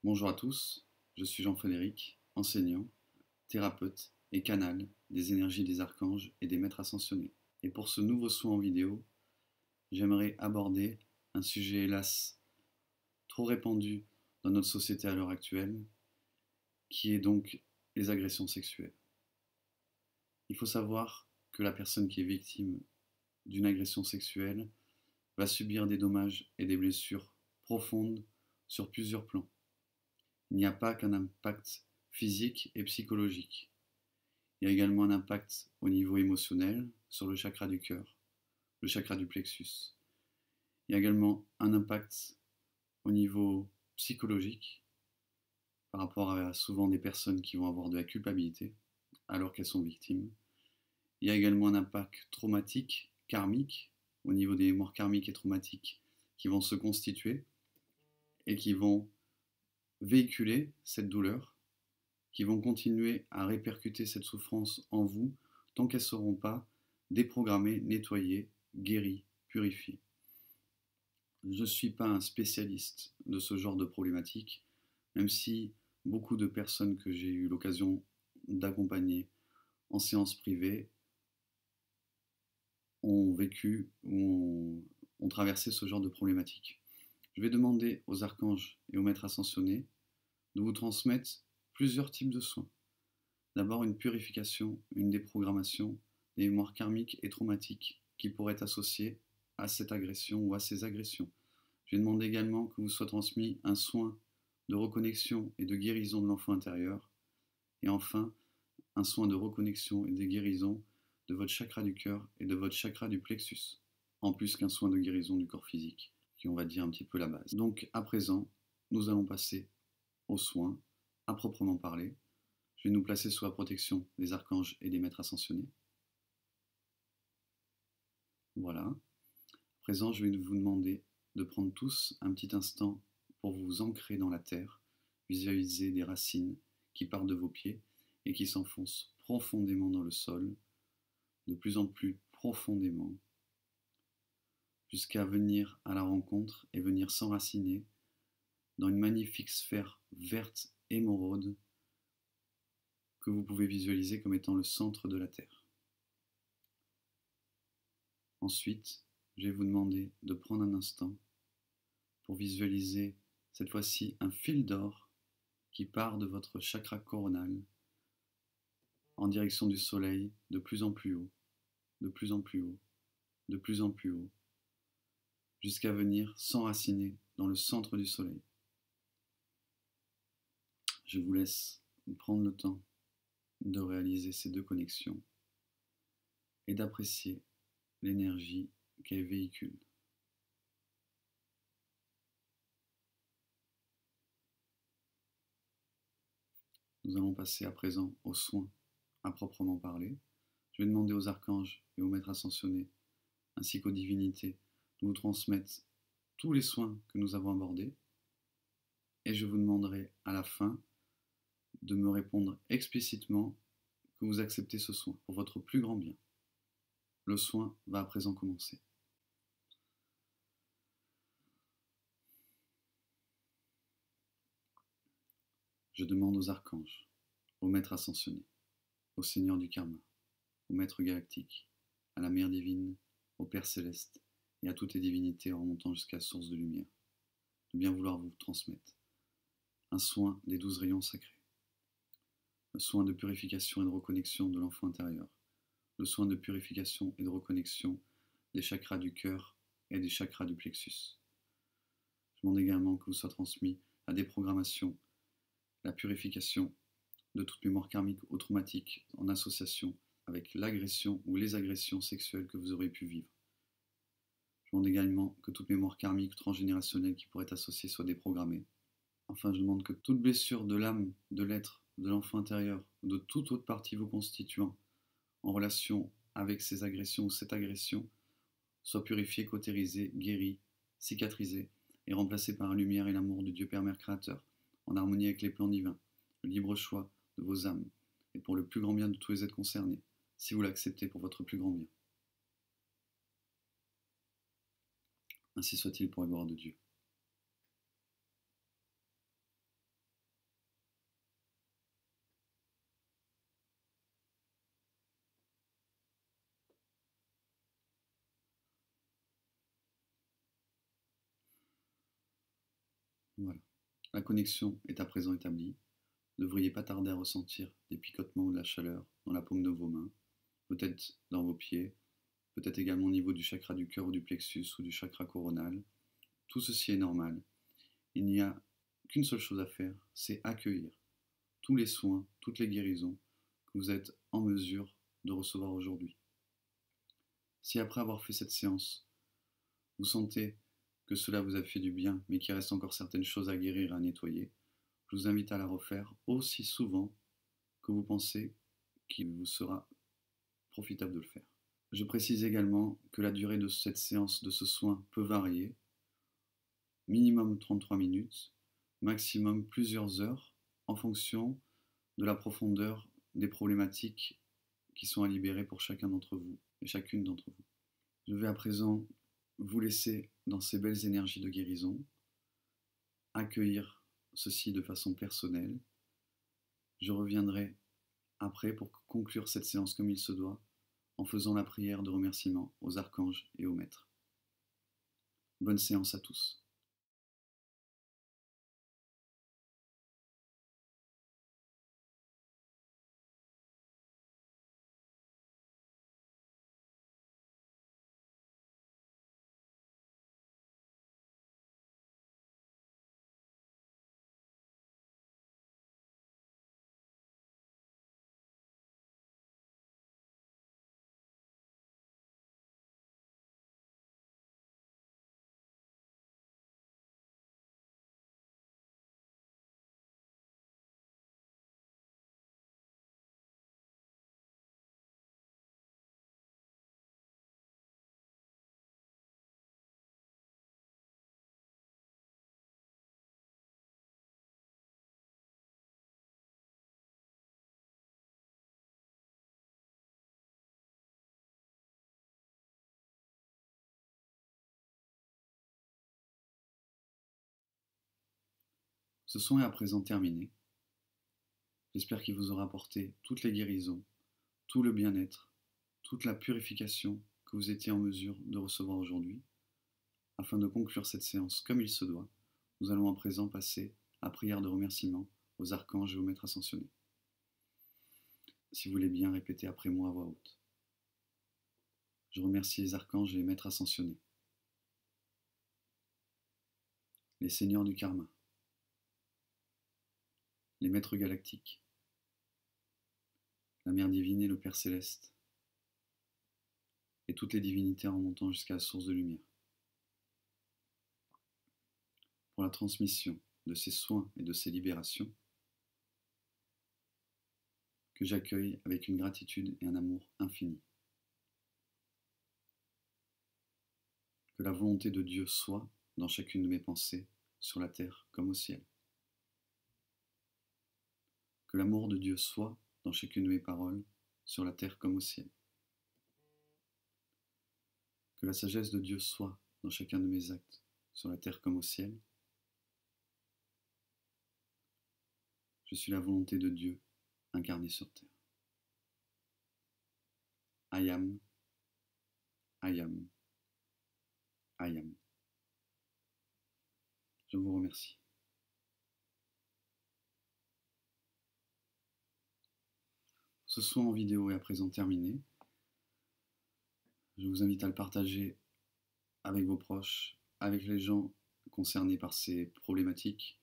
Bonjour à tous, je suis Jean-Frédéric, enseignant, thérapeute et canal des énergies des archanges et des maîtres ascensionnés. Et pour ce nouveau soin en vidéo, j'aimerais aborder un sujet hélas trop répandu dans notre société à l'heure actuelle, qui est donc les agressions sexuelles. Il faut savoir que la personne qui est victime d'une agression sexuelle va subir des dommages et des blessures profondes sur plusieurs plans. Il n'y a pas qu'un impact physique et psychologique. Il y a également un impact au niveau émotionnel sur le chakra du cœur, le chakra du plexus. Il y a également un impact au niveau psychologique par rapport à souvent des personnes qui vont avoir de la culpabilité alors qu'elles sont victimes. Il y a également un impact traumatique, karmique, au niveau des mémoires karmiques et traumatiques qui vont se constituer et qui vont véhiculer cette douleur, qui vont continuer à répercuter cette souffrance en vous tant qu'elles ne seront pas déprogrammées, nettoyées, guéries, purifiées. Je ne suis pas un spécialiste de ce genre de problématique, même si beaucoup de personnes que j'ai eu l'occasion d'accompagner en séance privée ont vécu ou ont traversé ce genre de problématique. Je vais demander aux archanges et aux maîtres ascensionnés de vous transmettre plusieurs types de soins. D'abord une purification, une déprogrammation des mémoires karmiques et traumatiques qui pourraient être associées à cette agression ou à ces agressions. Je demande également que vous soit transmis un soin de reconnexion et de guérison de l'enfant intérieur. Et enfin, un soin de reconnexion et de guérison de votre chakra du cœur et de votre chakra du plexus, en plus qu'un soin de guérison du corps physique, qui on va dire un petit peu la base. Donc à présent, nous allons passer aux soins à proprement parler. Je vais nous placer sous la protection des archanges et des maîtres ascensionnés. Voilà. À présent, je vais vous demander de prendre tous un petit instant pour vous ancrer dans la terre, visualiser des racines qui partent de vos pieds et qui s'enfoncent profondément dans le sol, de plus en plus profondément, jusqu'à venir à la rencontre et venir s'enraciner dans une magnifique sphère verte émeraude que vous pouvez visualiser comme étant le centre de la Terre. Ensuite, je vais vous demander de prendre un instant pour visualiser cette fois-ci un fil d'or qui part de votre chakra coronal en direction du soleil de plus en plus haut, de plus en plus haut, de plus en plus haut, jusqu'à venir s'enraciner dans le centre du soleil. Je vous laisse prendre le temps de réaliser ces deux connexions et d'apprécier l'énergie qu'elle véhicule. Nous allons passer à présent aux soins à proprement parler. Je vais demander aux archanges et aux maîtres ascensionnés, ainsi qu'aux divinités, de vous transmettre tous les soins que nous avons abordés. Et je vous demanderai à la fin de me répondre explicitement que vous acceptez ce soin pour votre plus grand bien. Le soin va à présent commencer. Je demande aux archanges, aux maîtres ascensionnés, au Seigneur du karma, au maître galactique, à la mère divine, au Père céleste et à toutes les divinités en remontant jusqu'à la source de lumière, de bien vouloir vous transmettre un soin des 12 rayons sacrés, le soin de purification et de reconnexion de l'enfant intérieur, le soin de purification et de reconnexion des chakras du cœur et des chakras du plexus. Je demande également que vous soit transmis la déprogrammation, la purification de toute mémoire karmique ou traumatique en association avec l'agression ou les agressions sexuelles que vous aurez pu vivre. Je demande également que toute mémoire karmique transgénérationnelle qui pourrait être associée soit déprogrammée. Enfin, je demande que toute blessure de l'âme, de l'être, de l'enfant intérieur, ou de toute autre partie vous constituant en relation avec ces agressions ou cette agression soit purifiée, cautérisée, guérie, cicatrisée et remplacée par la lumière et l'amour du Dieu Père Mère Créateur, en harmonie avec les plans divins, le libre choix de vos âmes, et pour le plus grand bien de tous les êtres concernés, si vous l'acceptez pour votre plus grand bien. Ainsi soit-il pour la gloire de Dieu. Voilà. La connexion est à présent établie. Vous ne devriez pas tarder à ressentir des picotements ou de la chaleur dans la paume de vos mains, peut-être dans vos pieds, peut-être également au niveau du chakra du cœur ou du plexus ou du chakra coronal. Tout ceci est normal. Il n'y a qu'une seule chose à faire, c'est accueillir tous les soins, toutes les guérisons que vous êtes en mesure de recevoir aujourd'hui. Si après avoir fait cette séance, vous sentez que cela vous a fait du bien, mais qu'il reste encore certaines choses à guérir et à nettoyer, je vous invite à la refaire aussi souvent que vous pensez qu'il vous sera profitable de le faire. Je précise également que la durée de cette séance, de ce soin, peut varier. Minimum 33 minutes, maximum plusieurs heures, en fonction de la profondeur des problématiques qui sont à libérer pour chacun d'entre vous et chacune d'entre vous. Je vais à présent vous laisser dans ces belles énergies de guérison, accueillir ceci de façon personnelle. Je reviendrai après pour conclure cette séance comme il se doit, en faisant la prière de remerciement aux archanges et aux maîtres. Bonne séance à tous. Ce soin est à présent terminé. J'espère qu'il vous aura apporté toutes les guérisons, tout le bien-être, toute la purification que vous étiez en mesure de recevoir aujourd'hui. Afin de conclure cette séance comme il se doit, nous allons à présent passer à prière de remerciement aux archanges et aux maîtres ascensionnés. Si vous voulez bien répéter après moi à voix haute. Je remercie les archanges et les maîtres ascensionnés, les seigneurs du karma, les maîtres galactiques, la Mère divine et le Père céleste, et toutes les divinités en remontant jusqu'à la source de lumière, pour la transmission de ces soins et de ces libérations que j'accueille avec une gratitude et un amour infini. Que la volonté de Dieu soit dans chacune de mes pensées, sur la terre comme au ciel. Que l'amour de Dieu soit dans chacune de mes paroles, sur la terre comme au ciel. Que la sagesse de Dieu soit dans chacun de mes actes, sur la terre comme au ciel. Je suis la volonté de Dieu incarnée sur terre. I am, I am, I am. Je vous remercie. Ce soin en vidéo est à présent terminé. Je vous invite à le partager avec vos proches, avec les gens concernés par ces problématiques,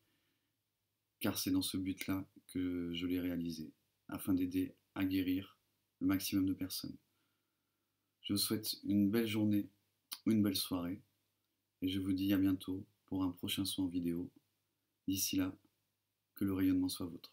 car c'est dans ce but-là que je l'ai réalisé, afin d'aider à guérir le maximum de personnes. Je vous souhaite une belle journée ou une belle soirée, et je vous dis à bientôt pour un prochain soin en vidéo. D'ici là, que le rayonnement soit vôtre.